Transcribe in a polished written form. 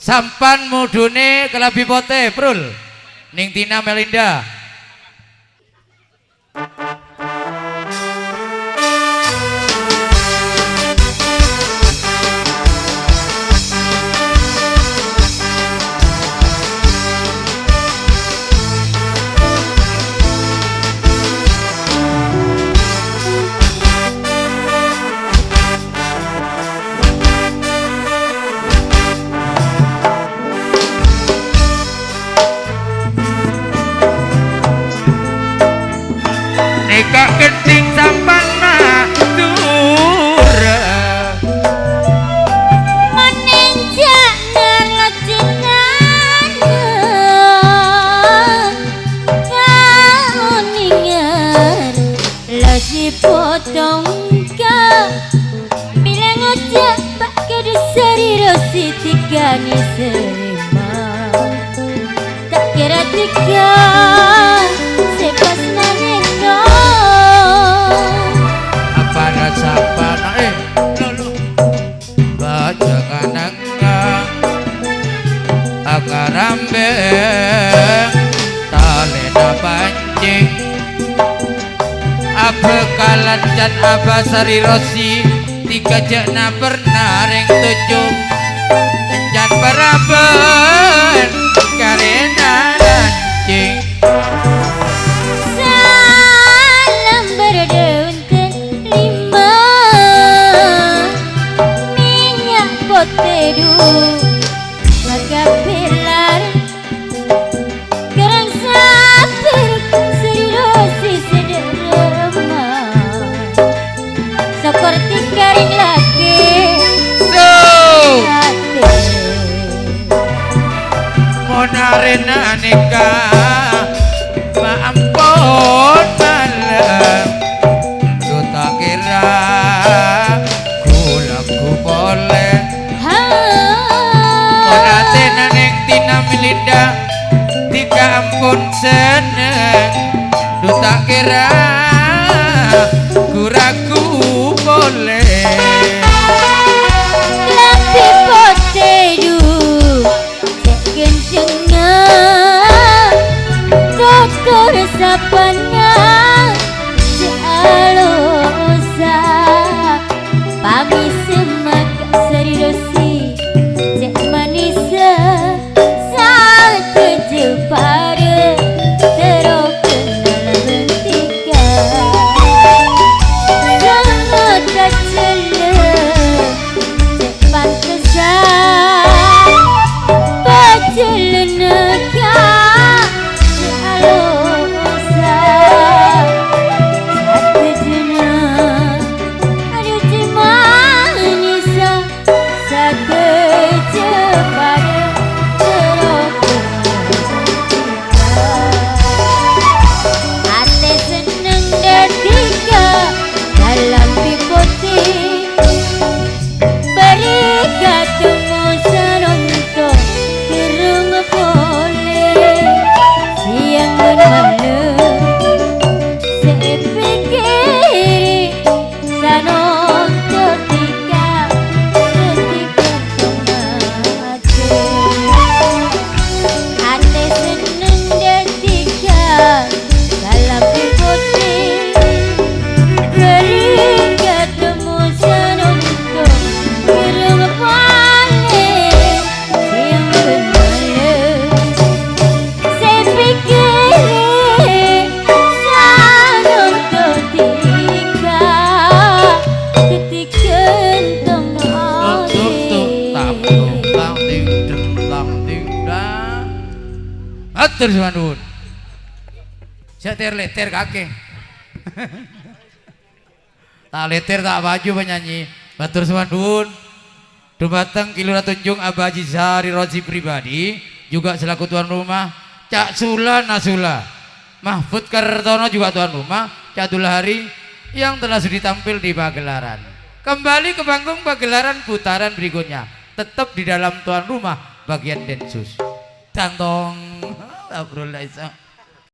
sampan mudune kelabi pote prul ning Tina Melinda. Kak keting sampan matura menenjak ngelacinan kau ningar lagi potong kau bilang ojek pak kedesari rosi tiga ni serima tak kira tiga sepas naneka Sapana lolo baca kananga akarambe talena pancing abekalan can abasari rosi tiga jana pernah reng tujuh can paraben karena lancing salam berdaun kelima minyak potedu maka pilar kerang saper serirosi sederema seperti karing laki monarena nikah maampun malam ku tak kira ku boleh monatena neng Tina Melinda tiga ampun seneng ku tak kira ku ragu boleh lebih potedu kencengnya dokter sapanya si alosa pami semak serirosi cek manisa saat kejepara terokena bentika sangat kacela cek pantesan pacelenaka si alosa satu jenah ada cimanisa sakejepada ate seneng detika dalam pipoti beri ketemu senonton kerung boleh siang dan malam saya pikir senonton ketika ate seneng detika dalam pipoti beri ketemu senonton kerung boleh siang dan malam saya pikir senonton ketika entong atur suanun setir letir kakek tak letir tak baju penyanyi batur suanun dumateng Kilura Tunjung Abah Haji Sari Rozi pribadi juga selaku tuan rumah Cak Sula Nasula Mahfud Kartono juga tuan rumah Cak Dulhari yang telah sudah tampil di pagelaran kembali ke panggung pagelaran putaran berikutnya tetap di dalam tuan rumah bagian densus tantong Astagfirullahaladzim.